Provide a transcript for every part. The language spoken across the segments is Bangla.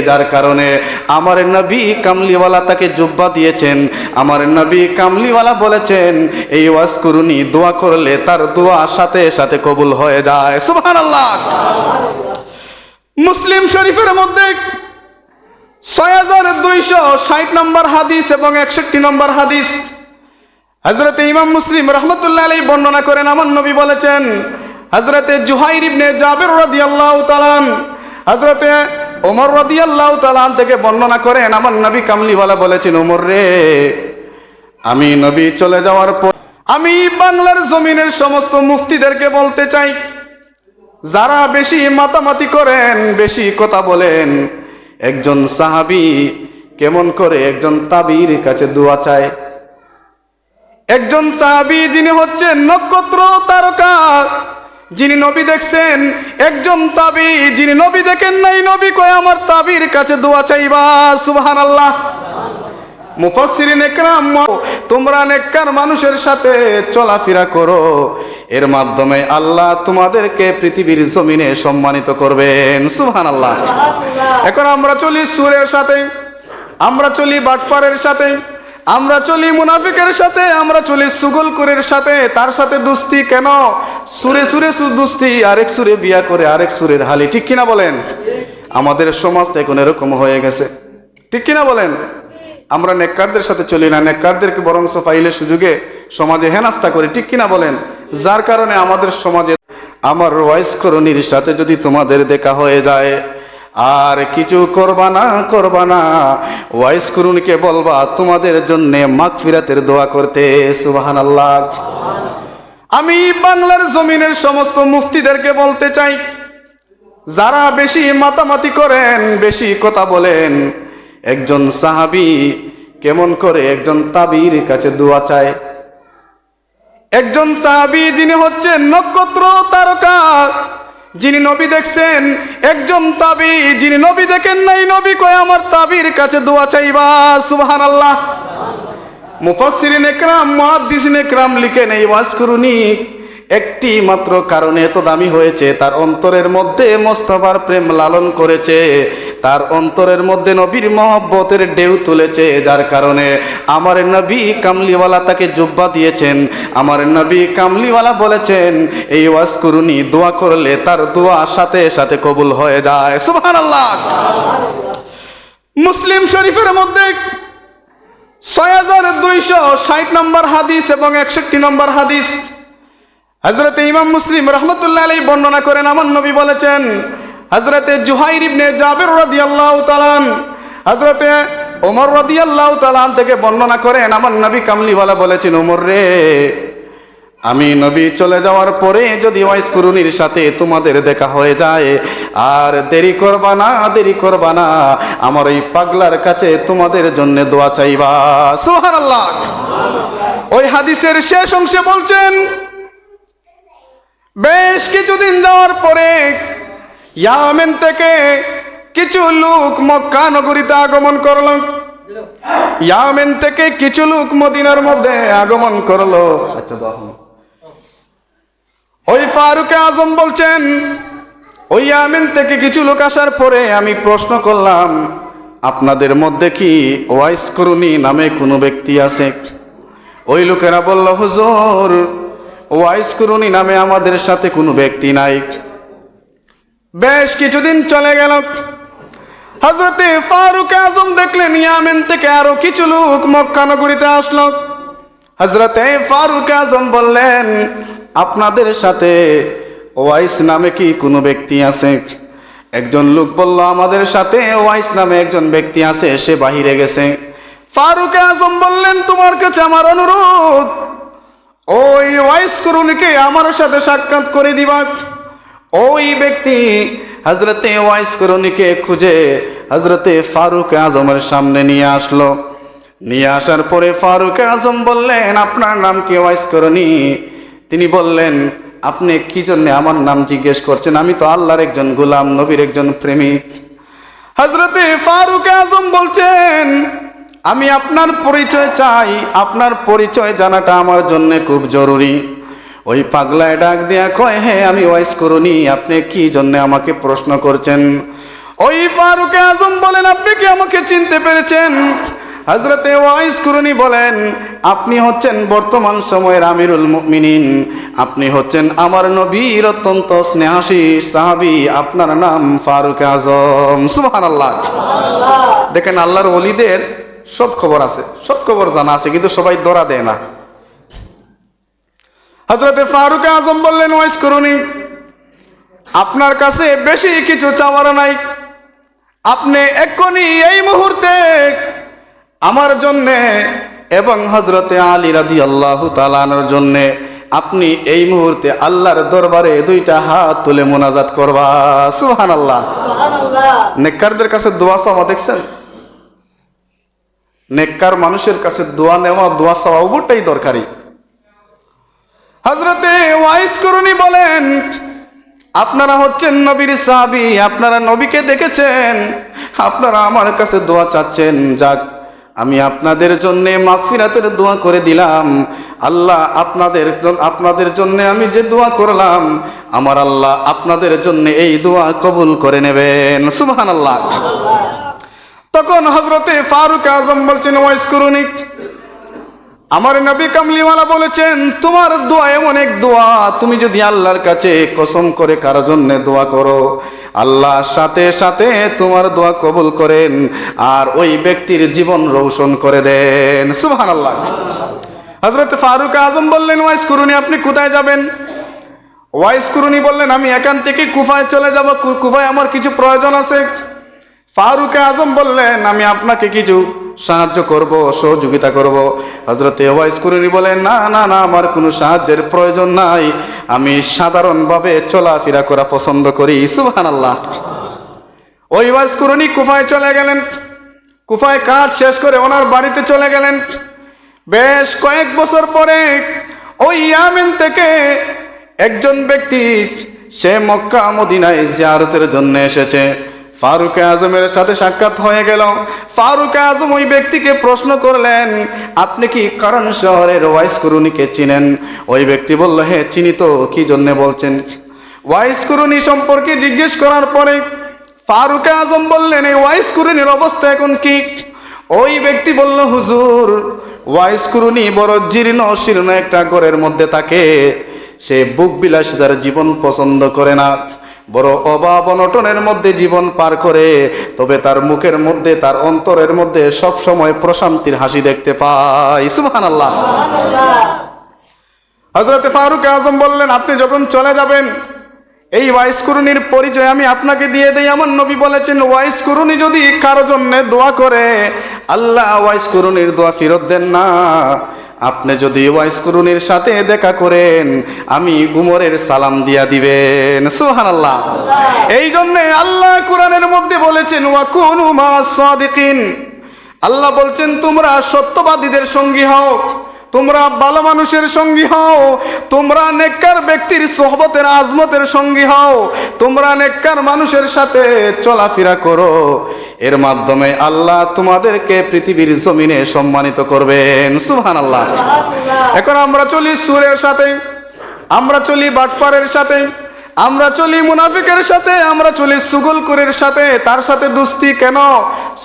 যার কারণে আমার নবী কামলিওয়ালা তাকে জুব্বা দিয়েছেন। আমার নবী কামলিওয়ালা বলেছেন এই ওয়াজকুরুনি দোয়া করলে তার দোয়া সাথে সাথে কবুল হয়ে যায়। সুবহানাল্লাহ। মুসলিম শরীফের মধ্যে ৬২৬০ নম্বর হাদিস এবং ৬১ নম্বর হাদিস হযরত ইমাম মুসলিম রাহমাতুল্লাহ আলাইহি বর্ণনা করেন, আমার নবী বলেছেন, হযরত জুহাইর ইবনে জাবির রাদিয়াল্লাহু তাআলা হযরতে ওমর রাদিয়াল্লাহু তাআলা থেকে বর্ণনা করেন, আমার নবী কামলিওয়ালা বলেছেন, ওমর রে, আমি নবী চলে যাওয়ার পর আমি বাংলার জমিনের সমস্ত মুফতিদেরকে বলতে চাই, যারা বেশি মাতামাতি করেন, বেশি কথা বলেন, একজন সাহাবী কেমন করে একজন তাবির কাছে দোয়া চায়। একজন সাহাবী যিনি হচ্ছেন নক্ষত্র তারকা, যিনি নবী দেখছেন, একজন তাবি যিনি নবী দেখেন নাই, নবী কয় আমার তাবির কাছে দোয়া চাইবা। সুবহানাল্লাহ। মুফাসসিরিন ইকরাম, তোমরা নেককার মানুষের সাথে চলাফেরা করো, এর মাধ্যমে আল্লাহ তোমাদেরকে পৃথিবীর জমিনে সম্মানিত করবেন। সুবহানাল্লাহ। এখন আমরা চলি সুরের সাথে, আমরা চলি বাটপারের সাথে, আমরা চলি মুনাফিকের সাথে, আমরা চলি সুগলকুরের সাথে, তার সাথে দুস্তি কেন? সুরে সুরে দুস্তি, আরেক সুরে বিয়া করে আরেক সুরের হালি, ঠিক কিনা বলেন? আমাদের সমাজ এখন এরকম হয়ে গেছে, ঠিক কিনা বলেন? আমরা নেককারদের সাথে চলি না, নেককারদেরকে বরংস পাইলে সুযোগে সমাজে হেনাস্তা করি, ঠিক কিনা বলেন? যার কারণে আমাদের সমাজে আমার ওয়াইজকরণীর সাথে যদি তোমাদের দেখা হয়ে যায় আর কিছু করবা না, ওয়াইজকরণীকে বলবা তোমাদের জন্য মাগফিরাতের দোয়া করতে। সুবহানাল্লাহ। আমি বাংলার জমিনের সমস্ত মুফতিদেরকে বলতে চাই, যারা বেশি মাতামাতি করেন, বেশি কথা বলেন, একজন সাহাবী কেমন করে একজন তাবির কাছে দোয়া চায়। একজন সাহাবী যিনি হচ্ছেন নক্ষত্র তারকা, যিনি নবী দেখছেন, একজন তাবি যিনি নবী দেখেন নাই, নবী কয় আমার তাবির কাছে দোয়া চাইবা। সুবহানাল্লাহ। মুফাসসিরিন ইকরাম, মুহাদ্দিসিন ইকরাম লিখেন, এই ওয়াজকুরুনি একটি মাত্র কারণে এত দামি হয়েছে, তার অন্তরের মধ্যে মোস্তফার প্রেম লালন করেছে, তার অন্তরের মধ্যে নবীর মহব্বতের ঢেউ তুলেছে, যার কারণে আমার নবী কামলিওয়ালা তাকে জুব্বা দিয়েছেন। আমার নবী কামলিওয়ালা বলেছেন এই ওয়াজকুরুনি দোয়া করলে তার দোয়া সাথে সাথে কবুল হয়ে যায়। সুবহানাল্লাহ। মুসলিম শরীফের মধ্যে ৬২৬০ নম্বর হাদিস এবং ৬১ নম্বর হাদিস হযরত ইমাম মুসলিম রাহমাতুল্লাহ আলাইহি বর্ণনা করেন, আমার নবী বলেছেন, হযরতে জুহাইর ইবনে জাবির রাদিয়াল্লাহু তাআলা হযরতে ওমর রাদিয়াল্লাহু তাআলা থেকে বর্ণনা করেন, আমার নবী কামলিওয়ালা বলেছেন, ওমর রে, আমি নবী চলে যাওয়ার পরে যদি ওয়াইজকুরুনির সাথে তোমাদের দেখা হয়ে যায় আর দেরি করবা না, আমার এই পাগলার কাছে তোমাদের জন্য দোয়া চাইবা। সুবহানাল্লাহ। ওই হাদিসের শেষ অংশে বলছেন, বেশ কিছুদিন যাওয়ার পরে ইয়ামেন থেকে কিছু লোক মক্কা নগরীতে আগমন করল। ইয়ামেন থেকে কিছু লোক মদিনার মধ্যে আগমন করলো। ওই ফারুক আজম বলছেন, ওই ইয়ামেন থেকে কিছু লোক আসার পরে আমি প্রশ্ন করলাম, আপনাদের মধ্যে কি ওয়াইজকুরুনি নামে কোনো ব্যক্তি আছে? ওই লোকেরা বলল, হুজুর, ওয়াইজকুরুনি নামে আমাদের সাথে কোনো ব্যক্তি নাই। বেশ কিছুদিন চলে গেল, হযরতে ফারুক আজম দেখলেন ইয়ামেন থেকে আরো কিছু লোক মক্কা নগরীতে আসলো। হযরতে ফারুক আজম বললেন, আপনাদের সাথে ওয়াইস নামে কি কোনো ব্যক্তি আছে? একজন লোক বলল, আমাদের সাথে ওয়াইস নামে একজন ব্যক্তি আছে, সে বাহিরে গেছে। ফারুক আজম বললেন, তোমার কাছে আমার অনুরোধ, ওই ওয়াইজকুরুনিকে আমার সাথে সাক্ষাৎ করে দিবা। ওই ব্যক্তি হযরতে ওয়াইজকুরুনিকে খুঁজে হযরতে ফারুক আজমের সামনে নিয়ে আসলো। নিয়ে আসার পরে ফারুক আজম বললেন, আপনার নাম কি ওয়াইজকুরুনি? তিনি বললেন, আপনি কি জন্য আমার নাম জিজ্ঞেস করছেন? আমি তো আল্লাহর একজন গোলাম, নবীর একজন প্রেমিক। হযরতে ফারুক আজম বলছেন, আমি আপনার পরিচয় চাই, আপনার পরিচয় জানাটা আমার জন্য খুব জরুরি। ওই পাগলায় ডাক দিয়া কয়, হ্যাঁ আমি ওয়াইজকুরুনি, আপনি কি জন্য আমাকে প্রশ্ন করছেন? ওই ফারুক আজম বলেন, আপনি কি আমাকে চিনতে পেরেছেন? হযরতে ওয়াইস কুরুনি বলেন, আপনি হচ্ছেন বর্তমান সময়ের আমিরুল মুমিনিন, আপনি হচ্ছেন আমার নবীর অত্যন্ত স্নেহাশীষ সাহাবী, আপনার নাম ফারুক আজম। সুবহানাল্লাহ। দেখেন, আল্লাহর ওলিদের সব খবর আছে, সব খবর জানা আছে, কিন্তু সবাই ধরা দেয় না। হযরতে ফারুক আজম বললেন, ওয়াইস কুরুনি, আপনার কাছে বেশি কিছু চাওয়ার নাই, আপনি এক্ষুনি এই মুহূর্তে আমার জন্যে এবং হযরতে আলী রাদিয়াল্লাহু তাআলা আনহুর জন্যে আপনি এই মুহূর্তে আল্লাহর দরবারে দুইটা হাত তুলে মোনাজাত করবা। সুবহানাল্লাহ। নেককারদের কাছে দোয়া চাওয়া দেখছেন? নেককার মানুষের কাছে দোয়া নেওয়া, দোয়া চাওয়া উভয়টাই দরকারি। হযরতে ওয়াইস কুরুনি বলেন, আপনারা হচ্ছেন নবীর সাহাবী, আপনারা নবীকে দেখেছেন, আপনারা আমার কাছে দোয়া চাচ্ছেন, যাক আমি আপনাদের জন্য মাগফিরাতের দোয়া করে দিলাম। আল্লাহ আপনাদের জন্য আমি যে দোয়া করলাম, আমার আল্লাহ আপনাদের জন্য এই দোয়া কবুল করে নেবেন। সুবহানাল্লাহ। তখন হযরতে ফারুক আজম বলছেন, ওয়াইস কুরুনি, আমার নবী কামলিওয়ালা বলেছেন, তোমার দোয়া এমন এক দোয়া, তুমি যদি আল্লাহর কাছে কসম করে কারো জন্য দোয়া করো, আল্লাহ সাথে সাথে তোমার দোয়া কবুল করেন আর ওই ব্যক্তির জীবন রৌশন করে দেন। সুবহানাল্লাহ। হযরত ফারুক আজম বললেন, ওয়াইস কুরুনি, আপনি কোথায় যাবেন? ওয়াইস কুরুনি বললেন, আমি এখান থেকে কুফায় চলে যাব, কুফায় আমার কিছু প্রয়োজন আছে। ফারুক আজম বললেন, আমি আপনাকে কিছু সাহায্য করব, সহযোগিতা করব। হযরতে ওয়াইস কুরুনি বলেন, না না না, আমার কোনো সাহায্যের প্রয়োজন নাই, আমি সাধারণভাবে চলাফেরা করা পছন্দ করি। সুবহানাল্লাহ। ওই ওয়াইস কুরুনি কুফায় চলে গেলেন, কুফায় কাজ শেষ করে ওনার বাড়িতে চলে গেলেন। বেশ কয়েক বছর পরে ওই ইয়ামেন থেকে একজন ব্যক্তি, সে মক্কা মদিনায় জিয়ারতের জন্য এসেছে। ফারুক আজমের সাথে সাক্ষাৎ হয়ে গেল। ফারুক আজম ওই ব্যক্তিকে প্রশ্ন করলেন, আপনি কি কারণ শহরের ওয়াইস কুরুনিকে চিনেন? ওই ব্যক্তি বলল, হ্যাঁ চিনি তো, কি জন্য বলছেন? ওয়াইস কুরুনি সম্পর্কে জিজ্ঞেস করার পরে ফারুক আজম বললেন, এই ওয়াইস কুরুনির অবস্থা এখন কি? ওই ব্যক্তি বলল, হুজুর, ওয়াইস কুরুনি বড় জীর্ণ শীর্ণ একটা ঘরের মধ্যে থাকে, সে বুক বিলাসিতার জীবন পছন্দ করে না, বড় অভাব অনটনের মধ্যে জীবন পার করে, তবে তার মুখের মধ্যে, তার অন্তরের মধ্যে সব সময় প্রশান্তির হাসি দেখতে পাই। সুবহানাল্লাহ। হযরতে ফারুক আজম বললেন, আপনি যখন চলে যাবেন, এই ওয়াইস কুরুনির পরিচয় আমি আপনাকে দিয়ে দেই। আমার নবী বলেছেন, ওয়াইস কুরুনি যদি কারো জন্য দোয়া করে, আল্লাহ ওয়াইস কুরুনির দোয়া ফেরত দেন না। আপনি যদি ওয়াইস কুরুনির সাথে দেখা করেন, আমি উমরের সালাম দিয়া দিবেন। সুবহানাল্লাহ। এই জন্য আল্লাহ কোরআনের মধ্যে বলেছেন, ওয়াকুনু মা'আস সাদিকিন, আল্লাহ বলছেন, তোমরা সত্যবাদীদের সঙ্গী হও, তোমরা ভালো মানুষের সঙ্গী হও, তোমরা নেককার ব্যক্তির সোহবতের আজমতের সঙ্গী হও, তোমরা নেককার মানুষের সাথে চলাফেরা করো, এর মাধ্যমে আল্লাহ তোমাদেরকে পৃথিবীর জমিনে সম্মানিত করবেন। সুবহানাল্লাহ। এখন আমরা চলি সুরের সাথে, আমরা চলি বাটপারের সাথে, আমরা চলি মুনাফিকের সাথে, আমরা চলি সুগলকুরের সাথে, তার সাথে দুস্তি কেন?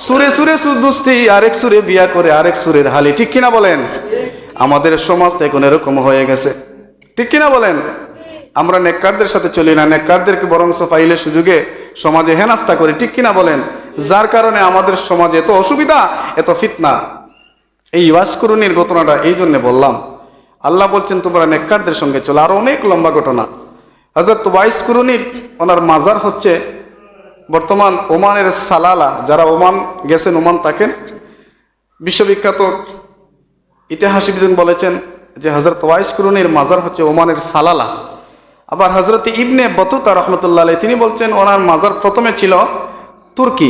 সুরে সুরে দুস্তি, আরেক সুরে বিয়া করে আরেক সুরের হালি। ঠিক কিনা বলেন? আমাদের সমাজ এখন এরকম হয়ে গেছে। ঠিক কিনা বলেন? আমরা নেককারদের সাথে চলি না, নেককারদেরকে বরংস পাইলে সুযোগে সমাজে হেনাস্তা করি। ঠিক কিনা বলেন? যার কারণে আমাদের সমাজে এত অসুবিধা, এত ফিতনা। এই ওয়াইস কুরুনির ঘটনাটা এই জন্য বললাম, আল্লাহ বলছেন তোমরা নেককারদের সঙ্গে চলো। আর অনেক লম্বা ঘটনা। হযরত ওয়াইস কুরুনির ওনার মাজার হচ্ছে বর্তমান ওমানের সালালা। যারা ওমান গেছেন, ওমান থাকেন, বিশ্ববিখ্যাত ইতিহাসবিদ বলেছেন যে হযরত ওয়াইস কুরুনির মাজার হচ্ছে ওমানের সালালা। আবার হযরত ইবনে বতুতা রহমতুল্লাহ আলাইহি তিনি বলছেন ওনার মাজার প্রথমে ছিল তুর্কি।